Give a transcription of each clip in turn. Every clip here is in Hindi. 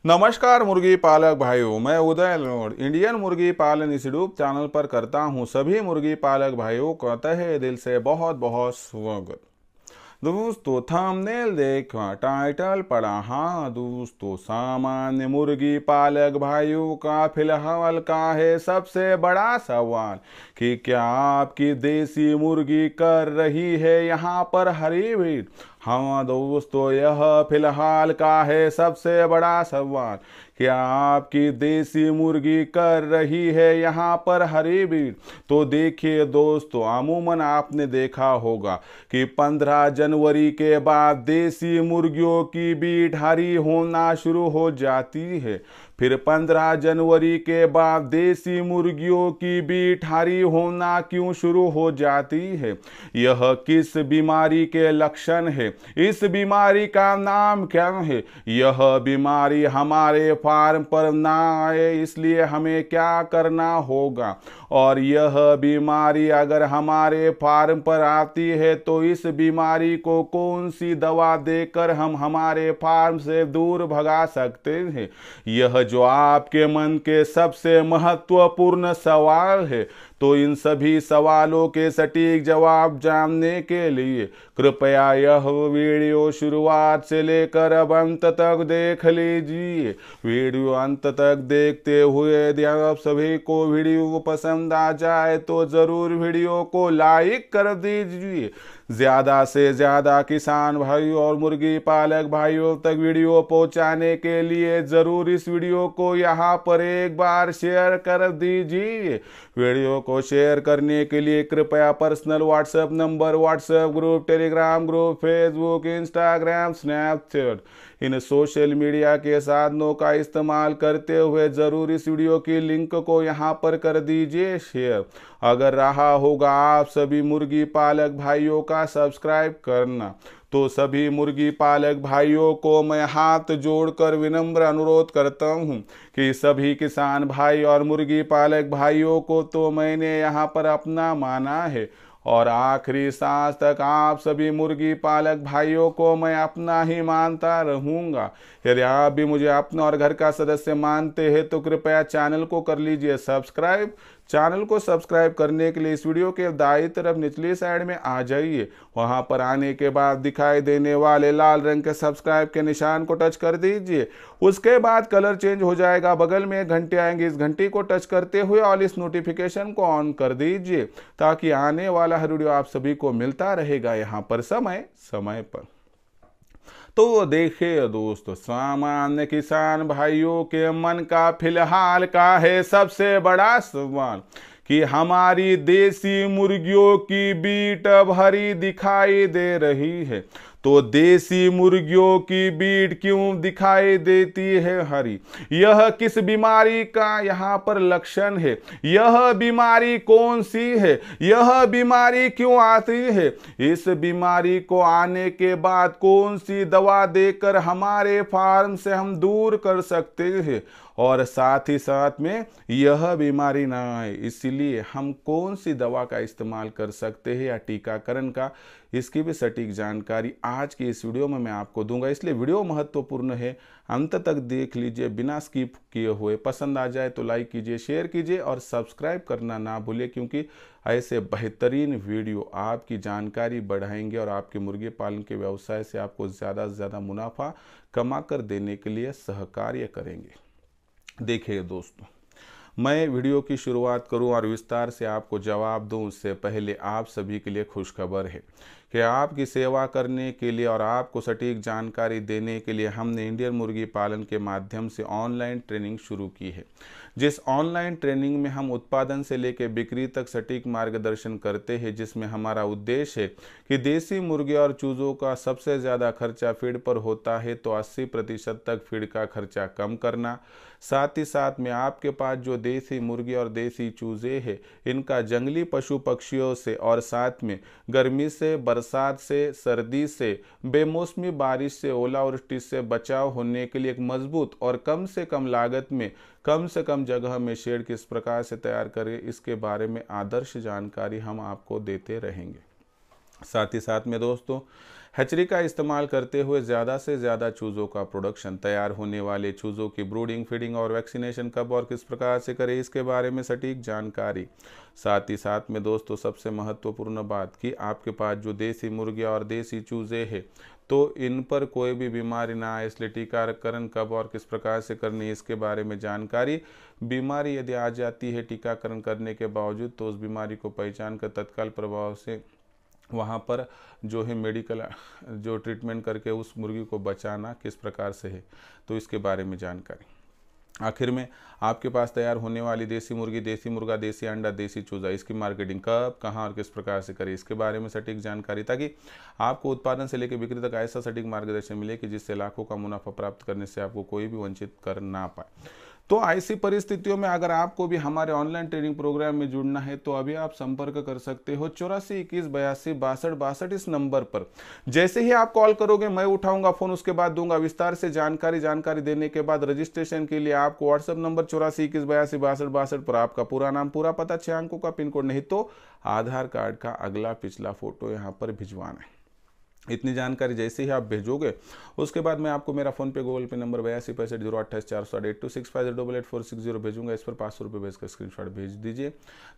नमस्कार मुर्गी पालक भाइयों, मैं उदय लोड इंडियन मुर्गी पालन इंस्टीट्यूट चैनल पर करता हूं सभी मुर्गी पालक भाइयों का तहे दिल से बहुत बहुत स्वागत। दोस्तों थंबनेल देखा, टाइटल पढ़ा, हाँ दोस्तों, सामान्य मुर्गी पालक भाइयों का फिलहाल का है सबसे बड़ा सवाल कि क्या आपकी देसी मुर्गी कर रही है यहाँ पर हरी भीड़। हाँ दोस्तों, यह फिलहाल का है सबसे बड़ा सवाल, क्या आपकी देसी मुर्गी कर रही है यहाँ पर हरी भीड़। तो देखिए दोस्तों, अमूमन आपने देखा होगा कि 15 जनवरी के बाद देसी मुर्गियों की बीट हरी होना शुरू हो जाती है। फिर 15 जनवरी के बाद देसी मुर्गियों की बीट हरी होना क्यों शुरू हो जाती है, यह किस बीमारी के लक्षण है, इस बीमारी का नाम क्या है, यह बीमारी हमारे फार्म पर ना आए इसलिए हमें क्या करना होगा, और यह बीमारी अगर हमारे फार्म पर आती है तो इस बीमारी को कौन सी दवा देकर हम हमारे फार्म से दूर भगा सकते हैं। यह जो आपके मन के सबसे महत्वपूर्ण सवाल है, तो इन सभी सवालों के सटीक जवाब जानने के लिए कृपया यह वीडियो शुरुआत से लेकर अब अंत तक देख लीजिए। वीडियो अंत तक देखते हुए यदि आप सभी को वीडियो पसंद आ जाए तो ज़रूर वीडियो को लाइक कर दीजिए। ज़्यादा से ज़्यादा किसान भाइयों और मुर्गी पालक भाइयों तक वीडियो पहुंचाने के लिए ज़रूर इस वीडियो को यहाँ पर एक बार शेयर कर दीजिए। वीडियो को शेयर करने के लिए कृपया personal WhatsApp number, WhatsApp group, Telegram group, Facebook, Instagram, Snapchat इन सोशल मीडिया के साधनों का इस्तेमाल करते हुए ज़रूर इस वीडियो की लिंक को यहाँ पर कर दीजिए शेयर। अगर रहा होगा आप सभी मुर्गी पालक भाइयों का सब्सक्राइब करना, तो सभी मुर्गी पालक भाइयों को मैं हाथ जोड़कर विनम्र अनुरोध करता हूं कि सभी किसान भाई और मुर्गी पालक भाइयों को तो मैंने यहाँ पर अपना माना है, और आखिरी सांस तक आप सभी मुर्गी पालक भाइयों को मैं अपना ही मानता रहूँगा। यदि आप भी मुझे अपना और घर का सदस्य मानते हैं तो कृपया चैनल को कर लीजिए सब्सक्राइब। चैनल को सब्सक्राइब करने के लिए इस वीडियो के दाईं तरफ निचली साइड में आ जाइए। वहां पर आने के बाद दिखाई देने वाले लाल रंग के सब्सक्राइब के निशान को टच कर दीजिए। उसके बाद कलर चेंज हो जाएगा, बगल में एक घंटी आएंगी, इस घंटी को टच करते हुए ऑल इस नोटिफिकेशन को ऑन कर दीजिए, ताकि आने वाला हर वीडियो आप सभी को मिलता रहेगा यहाँ पर समय समय पर। तो देखिए दोस्तों, सामान्य किसान भाइयों के मन का फिलहाल का है सबसे बड़ा सवाल कि हमारी देसी मुर्गियों की बीट अब हरी दिखाई दे रही है। तो देसी मुर्गियों की बीट क्यों दिखाई देती है हरी, यह किस बीमारी का यहाँ पर लक्षण है, यह बीमारी कौन सी है, यह बीमारी क्यों आती है, इस बीमारी को आने के बाद कौन सी दवा देकर हमारे फार्म से हम दूर कर सकते हैं, और साथ ही साथ में यह बीमारी ना आए इसलिए हम कौन सी दवा का इस्तेमाल कर सकते हैं या टीकाकरण का, इसकी भी सटीक जानकारी आज की इस वीडियो में मैं आपको दूंगा। इसलिए वीडियो महत्वपूर्ण है, अंत तक देख लीजिए बिना स्किप किए हुए। पसंद आ जाए तो लाइक कीजिए, शेयर कीजिए और सब्सक्राइब करना ना भूलिए, क्योंकि ऐसे बेहतरीन वीडियो आपकी जानकारी बढ़ाएंगे और आपके मुर्गी पालन के व्यवसाय से आपको ज़्यादा से ज़्यादा मुनाफा कमा कर देने के लिए सहकार्य करेंगे। देखिए दोस्तों, मैं वीडियो की शुरुआत करूं और विस्तार से आपको जवाब दूं उससे पहले आप सभी के लिए खुशखबर है कि आपकी सेवा करने के लिए और आपको सटीक जानकारी देने के लिए हमने इंडियन मुर्गी पालन के माध्यम से ऑनलाइन ट्रेनिंग शुरू की है। जिस ऑनलाइन ट्रेनिंग में हम उत्पादन से लेकर बिक्री तक सटीक मार्गदर्शन करते हैं, जिसमें हमारा उद्देश्य है कि देसी मुर्गे और चूज़ों का सबसे ज़्यादा खर्चा फीड पर होता है तो 80% तक फीड का खर्चा कम करना। साथ ही साथ में आपके पास जो देसी मुर्गी और देसी चूज़े हैं, इनका जंगली पशु पक्षियों से और साथ में गर्मी से, बरसात से, सर्दी से, बेमौसमी बारिश से, ओलावृष्टि से बचाव होने के लिए एक मजबूत और कम से कम लागत में कम से कम जगह में शेड किस प्रकार से तैयार करें, इसके बारे में आदर्श जानकारी हम आपको देते रहेंगे। साथ ही साथ में दोस्तों, हैचरी का इस्तेमाल करते हुए ज़्यादा से ज़्यादा चूज़ों का प्रोडक्शन, तैयार होने वाले चूज़ों की ब्रूडिंग, फीडिंग और वैक्सीनेशन कब और किस प्रकार से करें, इसके बारे में सटीक जानकारी। साथ ही साथ में दोस्तों सबसे महत्वपूर्ण बात कि आपके पास जो देसी मुर्गियाँ और देसी चूज़े हैं तो इन पर कोई भी बीमारी ना आए, इसलिए टीकाकरण कब और किस प्रकार से करनी है इसके बारे में जानकारी। बीमारी यदि आ जाती है टीकाकरण करने के बावजूद तो उस बीमारी को पहचान कर तत्काल प्रभाव से वहाँ पर जो है मेडिकल जो ट्रीटमेंट करके उस मुर्गी को बचाना किस प्रकार से है, तो इसके बारे में जानकारी। आखिर में आपके पास तैयार होने वाली देसी मुर्गी, देसी मुर्गा, देसी अंडा, देसी चूजा, इसकी मार्केटिंग कब, कहाँ और किस प्रकार से करें, इसके बारे में सटीक जानकारी, ताकि आपको उत्पादन से लेकर बिक्री तक ऐसा सटीक मार्गदर्शन मिले कि जिससे लाखों का मुनाफा प्राप्त करने से आपको कोई भी वंचित कर ना पाए। तो ऐसी परिस्थितियों में अगर आपको भी हमारे ऑनलाइन ट्रेनिंग प्रोग्राम में जुड़ना है तो अभी आप संपर्क कर सकते हो 84 21 82 62 62 इस नंबर पर। जैसे ही आप कॉल करोगे मैं उठाऊंगा फोन, उसके बाद दूंगा विस्तार से जानकारी देने के बाद रजिस्ट्रेशन के लिए आपको व्हाट्सएप नंबर 84 21 82 62 62 पर आपका पूरा नाम, पूरा पता, 6 अंकों का पिन कोड, नहीं तो आधार कार्ड का अगला पिछला फोटो यहाँ पर भिजवाना है। इतनी जानकारी जैसे ही आप भेजोगे उसके बाद मैं आपको मेरा फोन पे गूगल पे नंबर 8265 028 400 8264 भेजूंगा। इस पर 500 रुपये भेजकर स्क्रीनशॉट भेज दीजिए,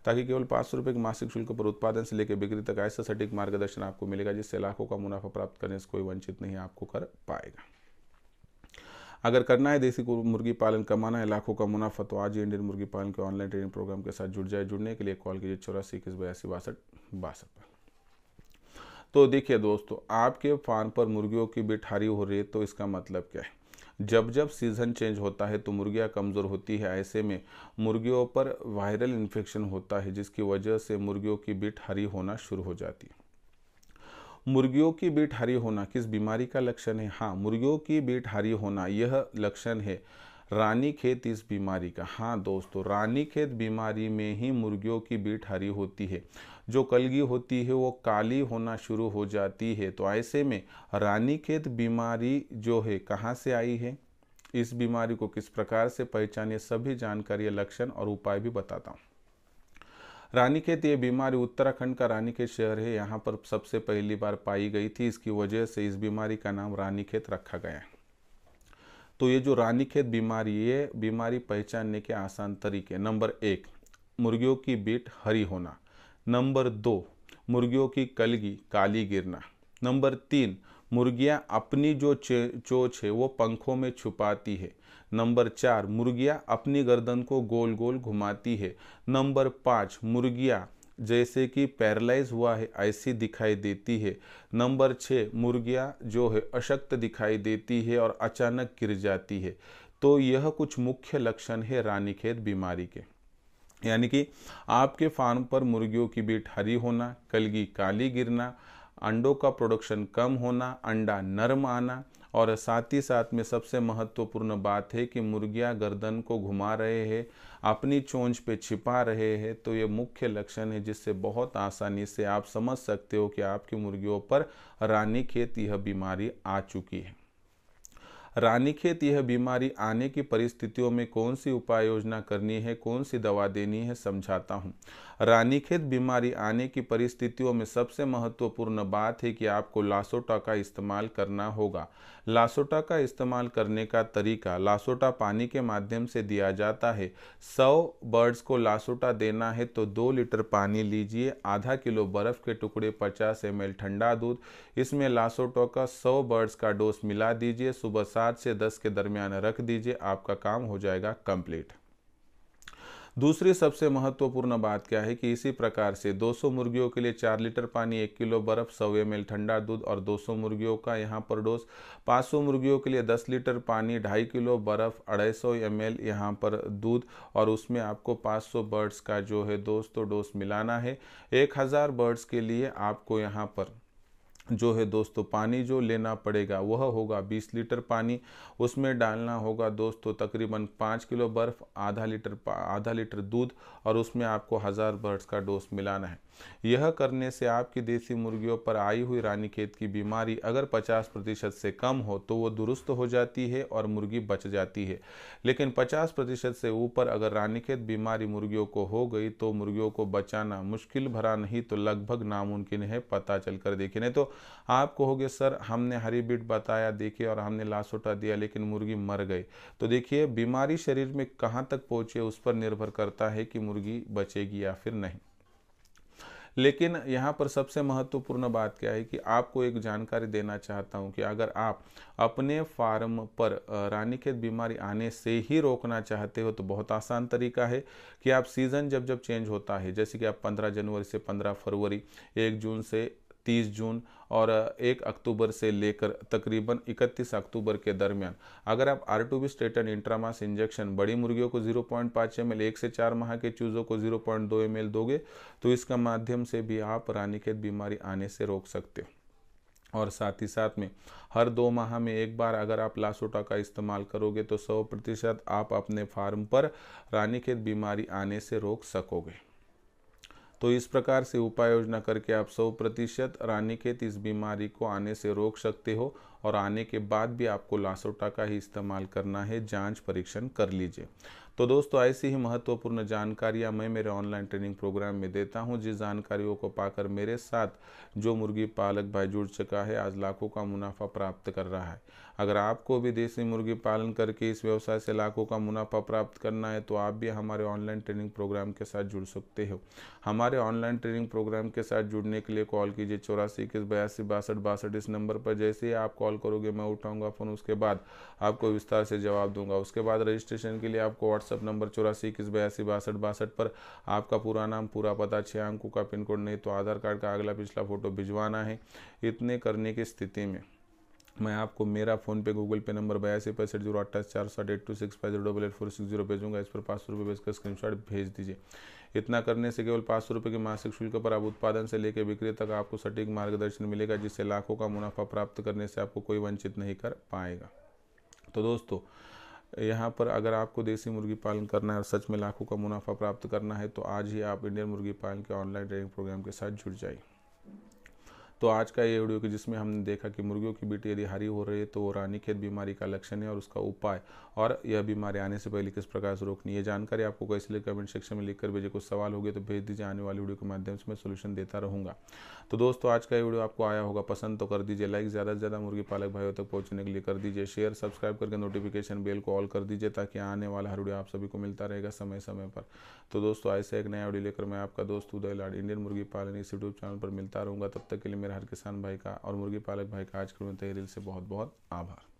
ताकि केवल 500 रुपये के मासिक शुल्क पर उत्पादन से लेकर बिक्री तक ऐसा सटीक मार्गदर्शन आपको मिलेगा जिससे लाखों का मुनाफा प्राप्त करने से कोई वंचित नहीं आपको कर पाएगा। अगर करना है देसी मुर्गी पालन, कमाना है लाखों का मुनाफा, तो आज ही इंडियन मुर्गी पालन के ऑनलाइन ट्रेनिंग प्रोग्राम के साथ जुड़ जाए। जुड़ने के लिए कॉल कीजिए 84 21 82 62 62 पर। तो देखिए दोस्तों, आपके फार्म पर मुर्गियों की बिठारी हो रही है तो इसका मतलब क्या है, जब जब सीज़न चेंज होता है तो मुर्गियां कमज़ोर होती है। ऐसे में मुर्गियों पर वायरल इन्फेक्शन होता है जिसकी वजह से मुर्गियों की बिठारी होना शुरू हो जाती है। मुर्गियों की बिठारी होना किस बीमारी का लक्षण है? हाँ, मुर्गियों की बिठारी होना यह लक्षण है रानीखेत इस बीमारी का। हाँ दोस्तों, रानीखेत बीमारी में ही मुर्गियों की बिठारी होती है। जो कलगी होती है वो काली होना शुरू हो जाती है। तो ऐसे में रानीखेत बीमारी जो है कहाँ से आई है, इस बीमारी को किस प्रकार से पहचाने, सभी जानकारी, लक्षण और उपाय भी बताता हूँ। रानीखेत ये बीमारी उत्तराखंड का रानीखेत शहर है, यहाँ पर सबसे पहली बार पाई गई थी। इसकी वजह से इस बीमारी का नाम रानीखेत रखा गया है। तो ये जो रानीखेत बीमारी, ये बीमारी पहचानने के आसान तरीके: नंबर 1, मुर्गियों की बीट हरी होना। नंबर 2, मुर्गियों की कलगी काली गिरना। नंबर 3, मुर्गियां अपनी जो चोंच है वो पंखों में छुपाती है। नंबर 4, मुर्गियां अपनी गर्दन को गोल गोल घुमाती है। नंबर 5, मुर्गियां जैसे कि पैरालाइज हुआ है ऐसी दिखाई देती है। नंबर 6, मुर्गियां जो है अशक्त दिखाई देती है और अचानक गिर जाती है। तो यह कुछ मुख्य लक्षण है रानीखेत बीमारी के। यानी कि आपके फार्म पर मुर्गियों की बीट हरी होना, कलगी काली गिरना, अंडों का प्रोडक्शन कम होना, अंडा नरम आना, और साथ ही साथ में सबसे महत्वपूर्ण बात है कि मुर्गियां गर्दन को घुमा रहे हैं, अपनी चोंच पे छिपा रहे हैं। तो ये मुख्य लक्षण है जिससे बहुत आसानी से आप समझ सकते हो कि आपकी मुर्गियों पर रानीखेत यह बीमारी आ चुकी है। रानीखेत यह बीमारी आने की परिस्थितियों में कौन सी उपाय योजना करनी है, कौन सी दवा देनी है, समझाता हूँ। रानीखेत बीमारी आने की परिस्थितियों में सबसे महत्वपूर्ण बात है कि आपको लासोटा का इस्तेमाल करना होगा। लासोटा का इस्तेमाल करने का तरीका: लासोटा पानी के माध्यम से दिया जाता है। 100 बर्ड्स को लासोटा देना है तो 2 लीटर पानी लीजिए, आधा किलो बर्फ़ के टुकड़े, 50 ml ठंडा दूध, इसमें लासोटा का 100 बर्ड्स का डोज मिला दीजिए। सुबह 7 से 10 के दरमियान रख दीजिए, आपका काम हो जाएगा कंप्लीट। दूसरी सबसे महत्वपूर्ण बात क्या है कि इसी प्रकार से 200 मुर्गियों के लिए 4 लीटर पानी, 1 किलो बर्फ, 100 ml ठंडा दूध और 200 मुर्गियों का यहाँ पर डोज। 500 मुर्गियों के लिए 10 लीटर पानी, 2.5 किलो बर्फ, 250 ml यहाँ पर दूध, और उसमें आपको 500 बर्ड्स का जो है दोस्तों डोज मिलाना है। 1000 बर्ड्स के लिए आपको यहाँ पर जो है दोस्तों पानी जो लेना पड़ेगा वह होगा 20 लीटर पानी। उसमें डालना होगा दोस्तों तकरीबन 5 किलो बर्फ़, आधा लीटर दूध, और उसमें आपको 1000 बर्ड्स का डोज मिलाना है। यह करने से आपकी देसी मुर्गियों पर आई हुई रानीखेत की बीमारी अगर 50% से कम हो तो वो दुरुस्त हो जाती है और मुर्गी बच जाती है। लेकिन 50% से ऊपर अगर रानीखेत बीमारी मुर्गियों को हो गई तो मुर्गियों को बचाना मुश्किल भरा नहीं तो लगभग नामुमकिन है। पता चलकर देखिए, नहीं तो आप कहोगे सर हमने हरी बीट बताया देखिए और हमने लासोटा दिया लेकिन मुर्गी मर गई। तो देखिए, बीमारी शरीर में कहाँ तक पहुँचे उस पर निर्भर करता है कि मुर्गी बचेगी या फिर नहीं। लेकिन यहाँ पर सबसे महत्वपूर्ण बात क्या है कि आपको एक जानकारी देना चाहता हूँ कि अगर आप अपने फार्म पर रानीखेत बीमारी आने से ही रोकना चाहते हो तो बहुत आसान तरीका है कि आप सीज़न जब जब चेंज होता है, जैसे कि आप 15 जनवरी से 15 फरवरी, 1 जून से 30 जून और 1 अक्टूबर से लेकर तकरीबन 31 अक्टूबर के दरमियान अगर आप R2B स्टेटन इंट्रामास इंजेक्शन बड़ी मुर्गियों को 0.5 ml, 1 से 4 माह के चूज़ों को 0.2 ml दोगे तो इसका माध्यम से भी आप रानीखेत बीमारी आने से रोक सकते हो। और साथ ही साथ में हर 2 माह में एक बार अगर आप लासोटा का इस्तेमाल करोगे तो 100% आप अपने फार्म पर रानीखेत बीमारी आने से रोक सकोगे। तो इस प्रकार से उपाय योजना करके आप 100% रानीखेत इस बीमारी को आने से रोक सकते हो और आने के बाद भी आपको लासोटा का ही इस्तेमाल करना है। जांच परीक्षण कर लीजिए। तो दोस्तों, ऐसी ही महत्वपूर्ण जानकारियां मैं मेरे ऑनलाइन ट्रेनिंग प्रोग्राम में देता हूं, जिस जानकारियों को पाकर मेरे साथ जो मुर्गी पालक भाई जुड़ चुका है आज लाखों का मुनाफा प्राप्त कर रहा है। अगर आपको भी देसी मुर्गी पालन करके इस व्यवसाय से लाखों का मुनाफा प्राप्त करना है तो आप भी हमारे ऑनलाइन ट्रेनिंग प्रोग्राम के साथ जुड़ सकते हो। हमारे ऑनलाइन ट्रेनिंग प्रोग्राम के साथ जुड़ने के लिए कॉल कीजिए 84 21 82 62 62। इस नंबर पर जैसे ही आप कॉल करोगे मैं उठाऊंगा फ़ोन, उसके बाद आपको विस्तार से जवाब दूंगा। उसके बाद रजिस्ट्रेशन के लिए आपको व्हाट्सअप नंबर 84 21 82 62 62 पर आपका पूरा नाम, पूरा पता, 6 अंकों का पिन कोड नहीं तो आधार कार्ड का अगला पिछला फोटो भिजवाना है। इतने करने की स्थिति में मैं आपको मेरा फ़ोन पे गूगल पे नंबर 82 65 028 4 8 2 6 5 0 8 4 6 0 भेजूंगा। इस पर 500 रुपये भेजकर स्क्रीनशॉट भेज दीजिए। इतना करने से केवल 500 रुपये के मासिक शुल्क पर आप उत्पादन से लेकर बिक्री तक आपको सटीक मार्गदर्शन मिलेगा, जिससे लाखों का मुनाफा प्राप्त करने से आपको कोई वंचित नहीं कर पाएगा। तो दोस्तों, यहाँ पर अगर आपको देसी मुर्गी पालन करना है और सच में लाखों का मुनाफा प्राप्त करना है तो आज ही आप इंडियन मुर्गी पालन के ऑनलाइन ट्रेनिंग प्रोग्राम के साथ जुड़ जाइए। तो आज का ये वीडियो कि जिसमें हमने देखा कि मुर्गियों की बीटी यदि हरी हो रही है तो वो रानीखेत बीमारी का लक्षण है और उसका उपाय और यह बीमारी आने से पहले किस प्रकार से रोकनी है। जानकारी आपको कैसे लगी कमेंट सेक्शन में लिखकर भेजिए। कुछ सवाल हो गए तो भेज दीजिए, आने वाली वीडियो के माध्यम से मैं सोल्यूशन देता रहूँगा। तो दोस्तों, आज का ये वीडियो आपको आया होगा पसंद तो कर दीजिए लाइक, ज़्यादा से ज़्यादा मुर्गी पालक भाइयों तक पहुँचने के लिए कर दीजिए शेयर, सब्सक्राइब करके नोटिफिकेशन बेल को ऑल कर दीजिए ताकि आने वाला हर वीडियो आप सभी को मिलता रहेगा समय समय पर। तो दोस्तों, ऐसे एक नया वीडियो लेकर मैं आपका दोस्त उदय लाड इंडियन मुर्गी पालन इस यूट्यूब चैनल पर मिलता रहूँगा। तब तक के लिए मेरे हर किसान भाई का और मुर्गी पालक भाई का आज के दिल से बहुत बहुत आभार।